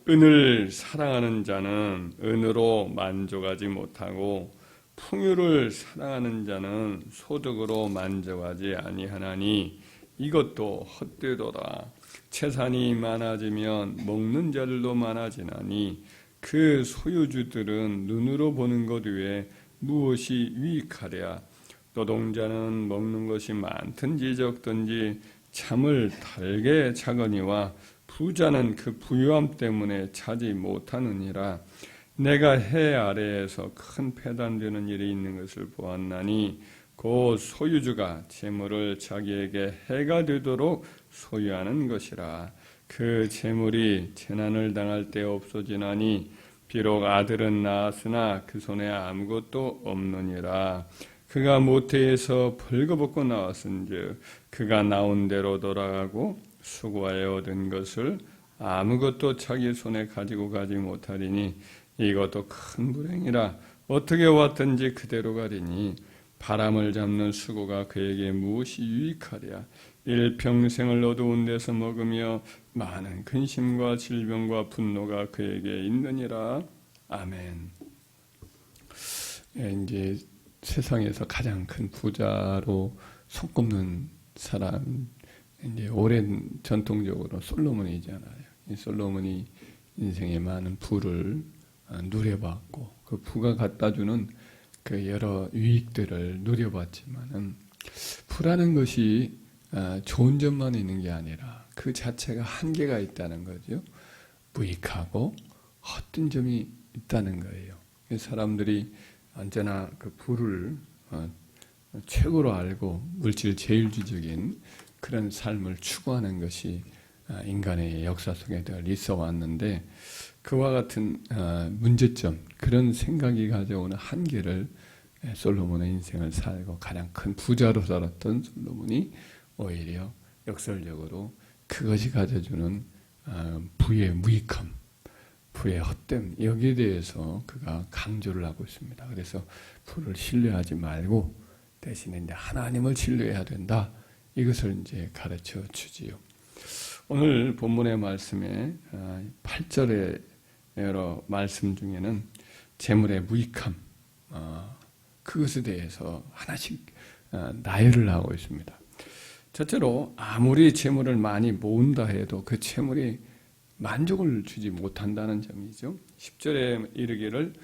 은을 사랑하는 자는 은으로 만족하지 못하고 풍요를 사랑하는 자는 소득으로 만족하지 아니하나니 이것도 헛되도다. 재산이 많아지면 먹는 자들도 많아지나니 그 소유주들은 눈으로 보는 것 외에 무엇이 유익하랴. 노동자는 먹는 것이 많든지 적든지 잠을 달게 자거니와 부자는 그 부유함 때문에 자지 못하느니라. 내가 해 아래에서 큰 패단되는 일이 있는 것을 보았나니 곧 소유주가 재물을 자기에게 해가 되도록 소유하는 것이라. 그 재물이 재난을 당할 때 없어지나니 비록 아들은 낳았으나 그 손에 아무것도 없느니라. 그가 모태에서 벌거벗고 나왔은즉 그가 나온 대로 돌아가고 수고하여 얻은 것을 아무것도 자기 손에 가지고 가지 못하리니 이것도 큰 불행이라. 어떻게 왔든지 그대로 가리니 바람을 잡는 수고가 그에게 무엇이 유익하랴. 일평생을 어두운 데서 먹으며 많은 근심과 질병과 분노가 그에게 있느니라. 아멘. 이제 세상에서 가장 큰 부자로 손꼽는 사람, 이제 오랜 전통적으로 솔로몬이잖아요. 이 솔로몬이 인생의 많은 부를 누려봤고 그 부가 갖다주는 그 여러 유익들을 누려봤지만은 부라는 것이 좋은 점만 있는 게 아니라 그 자체가 한계가 있다는 거죠. 무익하고 헛된 점이 있다는 거예요. 사람들이 언제나 그 부를 최고로 알고 물질 제일주의적인 그런 삶을 추구하는 것이 인간의 역사 속에 늘 있어 왔는데 그와 같은 문제점, 그런 생각이 가져오는 한계를 솔로몬의 인생을 살고 가장 큰 부자로 살았던 솔로몬이 오히려 역설적으로 그것이 가져주는 부의 무익함, 부의 헛됨, 여기에 대해서 그가 강조를 하고 있습니다. 그래서 부를 신뢰하지 말고 대신에 이제 하나님을 신뢰해야 된다. 이것을 이제 가르쳐 주지요. 오늘 본문의 말씀에 8절의 여러 말씀 중에는 재물의 무익함, 그것에 대해서 하나씩 나열을 하고 있습니다. 첫째로 아무리 재물을 많이 모은다 해도 그 재물이 만족을 주지 못한다는 점이죠. 10절에 이르기를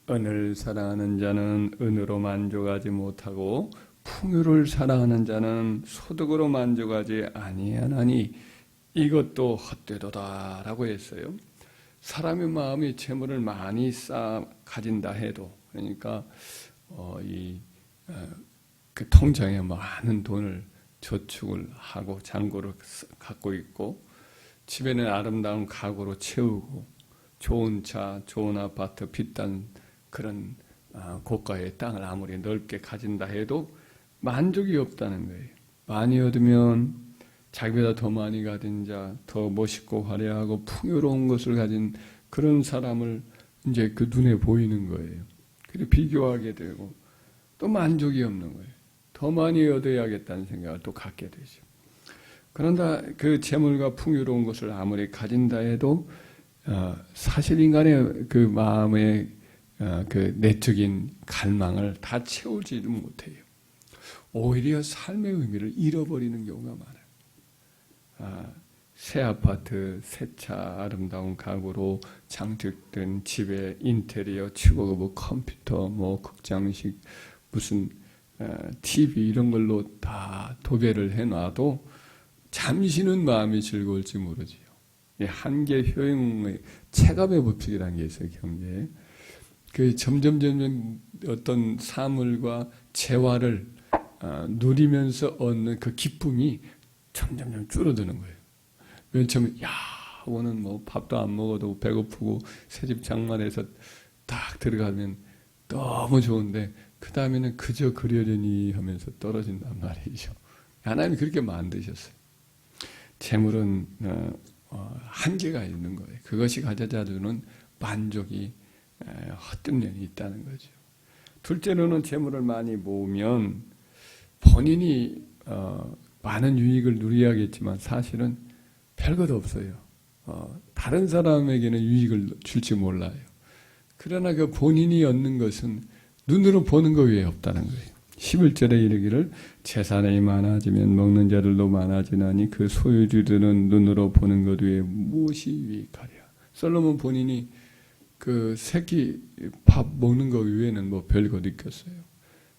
은을 사랑하는 자는 은으로 만족하지 못하고 풍요를 사랑하는 자는 소득으로 만족하지 아니하나니 이것도 헛되도다 라고 했어요. 사람의 마음이 재물을 많이 가진다 해도, 그러니까 그 통장에 많은 돈을 저축을 하고 잔고를 갖고 있고 집에는 아름다운 가구로 채우고 좋은 차, 좋은 아파트, 비싼 그런 고가의 땅을 아무리 넓게 가진다 해도 만족이 없다는 거예요. 많이 얻으면 자기보다 더 많이 가진 자, 더 멋있고 화려하고 풍요로운 것을 가진 그런 사람을 이제 그 눈에 보이는 거예요. 그리고 비교하게 되고 또 만족이 없는 거예요. 더 많이 얻어야겠다는 생각을 또 갖게 되죠. 그런다 그 재물과 풍요로운 것을 아무리 가진다 해도 사실 인간의 그 마음의 그 내적인 갈망을 다 채우지도 못해요. 오히려 삶의 의미를 잃어버리는 경우가 많아요. 새 아파트, 새 차, 아름다운 가구로 장식된 집의 인테리어, 최고급 컴퓨터, 뭐 극장식, 무슨 TV 이런 걸로 다 도배를 해놔도 잠시는 마음이 즐거울지 모르지요. 한계 효용의 체감의 법칙이라는 게 있어요, 경제에. 그 점점 어떤 사물과 재화를 누리면서 얻는 그 기쁨이 점점 줄어드는 거예요. 맨 처음에 오늘 뭐 밥도 안 먹어도 배고프고 새집 장만해서 딱 들어가면 너무 좋은데 그 다음에는 그저 그러려니 하면서 떨어진단 말이죠. 하나님이 그렇게 만드셨어요. 재물은 한계가 있는 거예요. 그것이 가져다주는 만족이 헛된 면이 있다는 거죠. 둘째로는 재물을 많이 모으면 본인이 많은 유익을 누려야겠지만 사실은 별것 없어요. 다른 사람에게는 유익을 줄지 몰라요. 그러나 그 본인이 얻는 것은 눈으로 보는 것 외에 없다는 거예요. 11절에 이르기를 재산이 많아지면 먹는 자들도 많아지나니 그 소유주들은 눈으로 보는 것 외에 무엇이 유익하랴. 솔로몬 본인이 그 새끼 밥 먹는 것 외에는 뭐 별거 느꼈어요.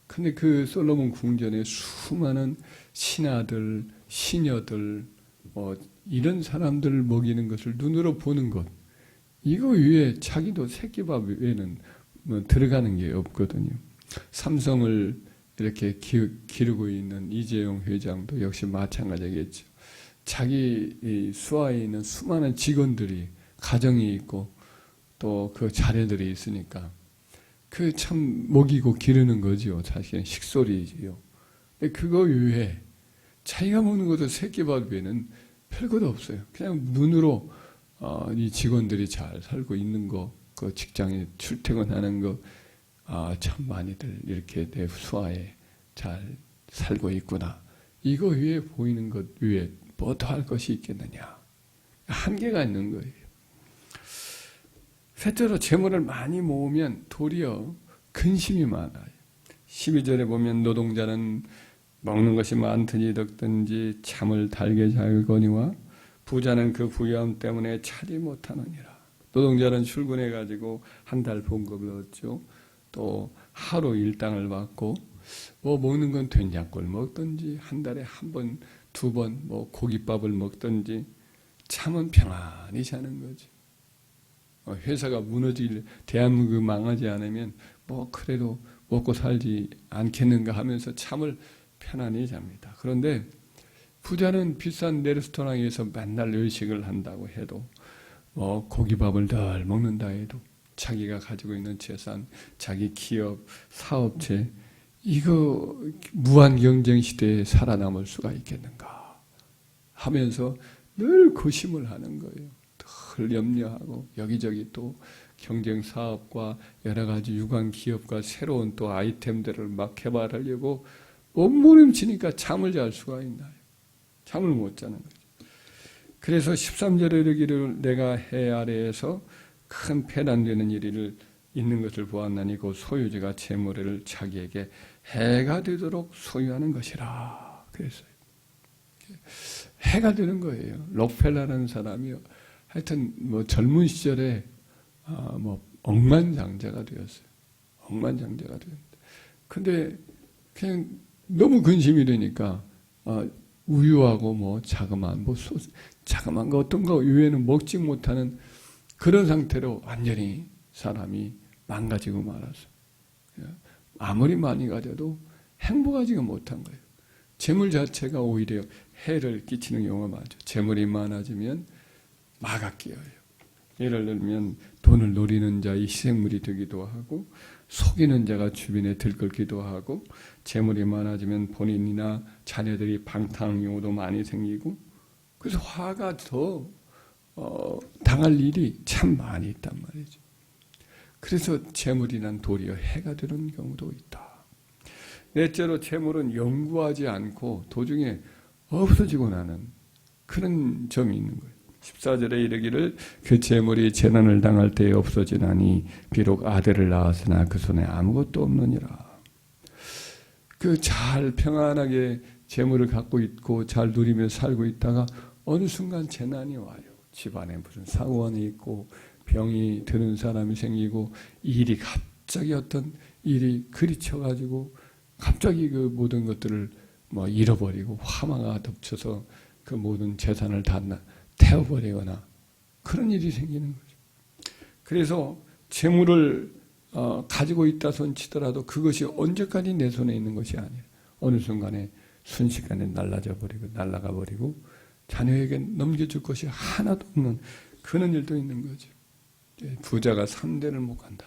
근데 그 솔로몬 궁전에 수많은 신하들, 시녀들, 이런 사람들을 먹이는 것을 눈으로 보는 것, 이거 위에 자기도 새끼밥 외에는 뭐 들어가는 게 없거든요. 삼성을 이렇게 기르고 있는 이재용 회장도 역시 마찬가지겠죠. 자기 수하에 있는 수많은 직원들이 가정이 있고 또 그 자녀들이 있으니까 그 참 먹이고 기르는 거지요. 사실은 식솔이지요. 그거 외에 자기가 먹는 것도 새끼밥 외에는 별것도 없어요. 그냥 눈으로 이 직원들이 잘 살고 있는 거, 그 직장에 출퇴근하는 거, 참 많이들 이렇게 내 수하에 잘 살고 있구나. 이거 위에 보이는 것 위에 뭐 더 할 것이 있겠느냐. 한계가 있는 거예요. 셋째로 재물을 많이 모으면 도리어 근심이 많아요. 12절에 보면 노동자는 먹는 것이 많든지 적든지 참을 달게 잘거니와 부자는 그 부유함 때문에 차지 못하느니라. 노동자는 출근해가지고 한 달 봉급을 얻죠. 또 하루 일당을 받고 뭐 먹는 건 된장골 먹든지 한 달에 한 번, 두 번 뭐 고깃밥을 먹든지 참은 평안히 사는 거지. 회사가 무너질, 대한민국이 망하지 않으면 뭐 그래도 먹고 살지 않겠는가 하면서 참을 편안히 잡니다. 그런데 부자는 비싼 레스토랑에서 맨날 외식을 한다고 해도 고기밥을 늘 먹는다 해도 자기가 가지고 있는 재산, 자기 기업, 사업체 이거 무한 경쟁 시대에 살아남을 수가 있겠는가 하면서 늘 고심을 하는 거예요. 늘 염려하고 여기저기 또 경쟁 사업과 여러 가지 유관 기업과 새로운 또 아이템들을 막 개발하려고 몸부림치니까 잠을 잘 수가 있나요? 잠을 못 자는 거죠. 그래서 13절에 이르기를 내가 해 아래에서 큰 패난되는 일이 있는 것을 보았나니 그 소유주가 재물을 자기에게 해가 되도록 소유하는 것이라 그랬어요. 해가 되는 거예요. 록펠러라는 사람이요. 하여튼 뭐 젊은 시절에 뭐 억만장자가 되었어요. 억만장자가 되었는데, 근데 그냥 너무 근심이 되니까 우유하고 뭐 자그마한 자그마한 거 어떤 거 이외에는 먹지 못하는 그런 상태로 완전히 사람이 망가지고 말았어요. 아무리 많이 가져도 행복하지가 못한 거예요. 재물 자체가 오히려 해를 끼치는 경우가 많죠. 재물이 많아지면 마가 끼어요. 예를 들면 돈을 노리는 자의 희생물이 되기도 하고 속이는 자가 주변에 들끓기도 하고 재물이 많아지면 본인이나 자녀들이 방탕용도 많이 생기고 그래서 화가 더 당할 일이 참 많이 있단 말이죠. 그래서 재물이란 도리어 해가 되는 경우도 있다. 넷째로 재물은 영구하지 않고 도중에 없어지고 나는 그런 점이 있는 거예요. 14절에 이르기를 그 재물이 재난을 당할 때에 없어지나니 비록 아들을 낳았으나 그 손에 아무것도 없느니라. 그 잘 평안하게 재물을 갖고 있고 잘 누리며 살고 있다가 어느 순간 재난이 와요. 집안에 무슨 사고가 있고 병이 드는 사람이 생기고 일이 갑자기 어떤 일이 그리쳐가지고 갑자기 그 모든 것들을 뭐 잃어버리고 화마가 덮쳐서 그 모든 재산을 다 태워버리거나 그런 일이 생기는 거죠. 그래서 재물을 가지고 있다 손 치더라도 그것이 언제까지 내 손에 있는 것이 아니에요. 어느 순간에 순식간에 날아가 버리고 자녀에게 넘겨줄 것이 하나도 없는 그런 일도 있는 거죠. 부자가 3대를 못 간다.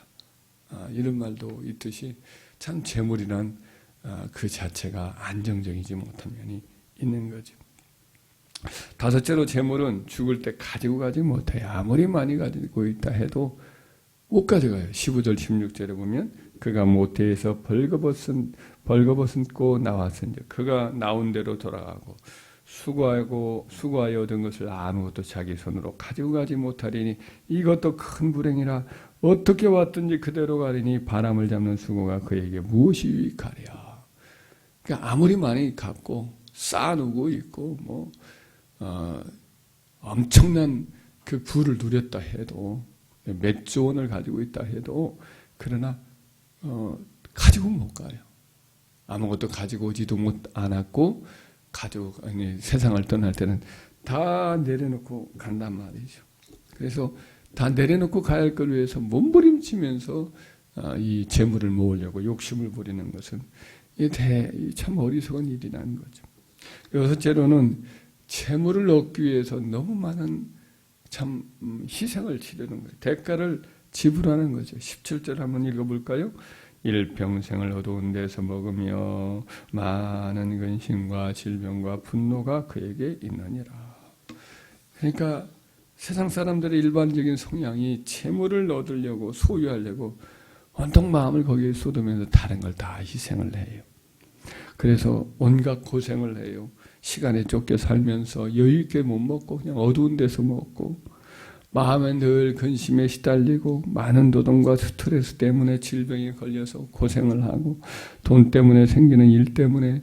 이런 말도 있듯이 참 재물이란 그 자체가 안정적이지 못한 면이 있는 거죠. 다섯째로 재물은 죽을 때 가지고 가지 못해요. 아무리 많이 가지고 있다 해도 못 가져가요. 15절 16절에 보면 그가 모태에서 벌거벗고 나왔은즉 그가 나온 대로 돌아가고 수고하여 얻은 것을 아무것도 자기 손으로 가지고 가지 못하리니 이것도 큰 불행이라. 어떻게 왔든지 그대로 가리니 바람을 잡는 수고가 그에게 무엇이 유익하랴. 그러니까 아무리 많이 갖고 쌓아놓고 있고 엄청난 그 부를 누렸다 해도 몇 조 원을 가지고 있다 해도 그러나 가지고 못 가요. 아무것도 가지고 오지도 않았고 세상을 떠날 때는 다 내려놓고 간단 말이죠. 그래서 다 내려놓고 가야 할 걸 위해서 몸부림치면서 이 재물을 모으려고 욕심을 부리는 것은 참 어리석은 일이라는 거죠. 여섯째로는 재물을 얻기 위해서 너무 많은 참 희생을 치르는 거예요. 대가를 지불하는 거죠. 17절 한번 읽어볼까요? 일평생을 어두운 데서 먹으며 많은 근심과 질병과 분노가 그에게 있느니라. 그러니까 세상 사람들의 일반적인 성향이 재물을 얻으려고 소유하려고 온통 마음을 거기에 쏟으면서 다른 걸 다 희생을 해요. 그래서 온갖 고생을 해요. 시간에 쫓겨 살면서 여유 있게 못 먹고 그냥 어두운 데서 먹고 마음에 늘 근심에 시달리고 많은 노동과 스트레스 때문에 질병에 걸려서 고생을 하고 돈 때문에 생기는 일 때문에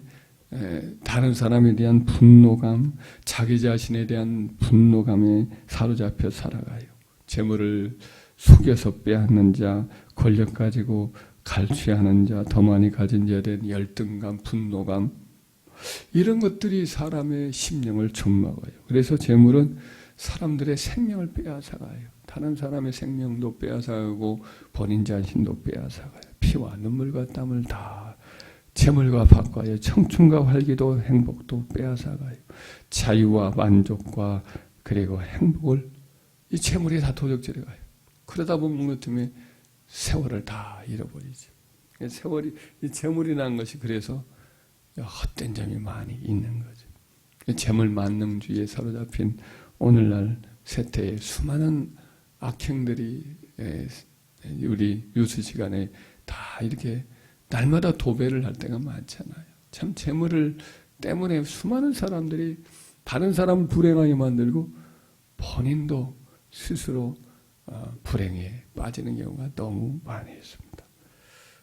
다른 사람에 대한 분노감, 자기 자신에 대한 분노감에 사로잡혀 살아가요. 재물을 속여서 빼앗는 자, 권력 가지고 갈취하는 자, 더 많이 가진 자에 대한 열등감, 분노감 이런 것들이 사람의 심령을 좀먹어요. 그래서 재물은 사람들의 생명을 빼앗아가요. 다른 사람의 생명도 빼앗아가고 본인 자신도 빼앗아가요. 피와 눈물과 땀을 다 재물과 바꿔요. 청춘과 활기도 행복도 빼앗아가요. 자유와 만족과 그리고 행복을 이 재물이 다 도적질해 가요. 그러다 보면 어떻게 세월을 다 잃어버리죠. 이 재물이라는 것이 그래서 헛된 점이 많이 있는 거죠. 재물 만능주의에 사로잡힌 오늘날 세태에 수많은 악행들이 우리 뉴스 시간에 다 이렇게 날마다 도배를 할 때가 많잖아요. 참 재물을 때문에 수많은 사람들이 다른 사람 불행하게 만들고 본인도 스스로 불행에 빠지는 경우가 너무 많이 있습니다.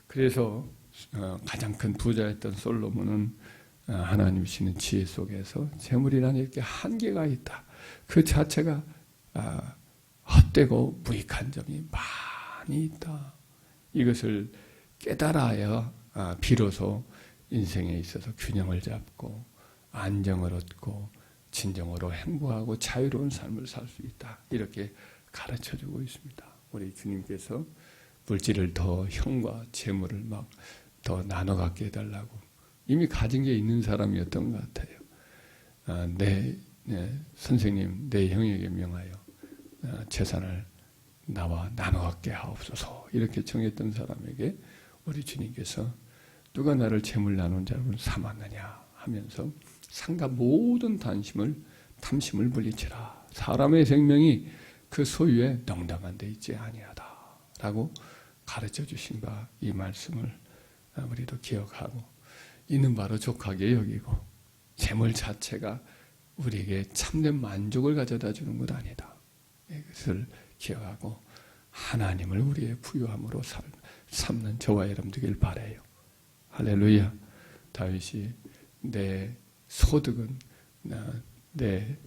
그래서 가장 큰 부자였던 솔로몬은 하나님 주시는 지혜 속에서 재물이라는 이렇게 한계가 있다. 그 자체가 헛되고 무익한 점이 많이 있다. 이것을 깨달아야 비로소 인생에 있어서 균형을 잡고 안정을 얻고 진정으로 행복하고 자유로운 삶을 살 수 있다. 이렇게 가르쳐주고 있습니다. 우리 주님께서 물질을 더 형과 재물을 막 더 나눠 갖게 해달라고 이미 가진 게 있는 사람이었던 것 같아요. 선생님, 내 형에게 명하여 재산을 나와 나눠 갖게 하옵소서 이렇게 정했던 사람에게 우리 주님께서 누가 나를 재물 나눈 자로 삼았느냐 하면서 상가 모든 탐심을 물리치라. 사람의 생명이 그 소유에 넉넉한 데 있지 아니하다 라고 가르쳐 주신 바 이 말씀을 우리도 기억하고 이는 바로 족하게 여기고 재물 자체가 우리에게 참된 만족을 가져다 주는 것 아니다. 이것을 기억하고 하나님을 우리의 부유함으로 삼는 저와 여러분 되길 바라요. 할렐루야. 다윗이 내 소득은 내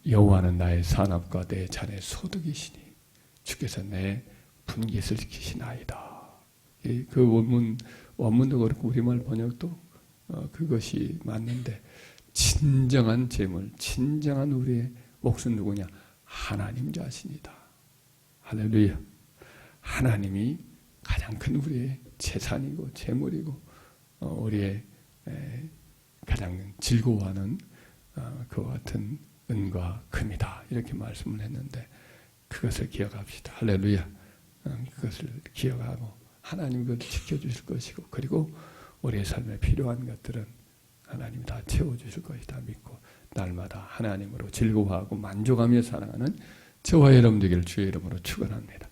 여호와는 나의 산업과 내 잔의 소득이시니 주께서 내 분깃을 지키시나이다. 그 원문도 그렇고 우리말 번역도 그것이 맞는데 진정한 재물, 진정한 우리의 몫은 누구냐? 하나님 자신이다. 할렐루야. 하나님이 가장 큰 우리의 재산이고 재물이고 우리의 가장 즐거워하는 그와 같은 은과 금이다. 이렇게 말씀을 했는데 그것을 기억합시다. 할렐루야. 그것을 기억하고 하나님 그것을 지켜주실 것이고 그리고 우리의 삶에 필요한 것들은 하나님이 다 채워주실 것이다 믿고 날마다 하나님으로 즐거워하고 만족하며 살아가는 저와 여러분 되기를 주의 이름으로 축원합니다.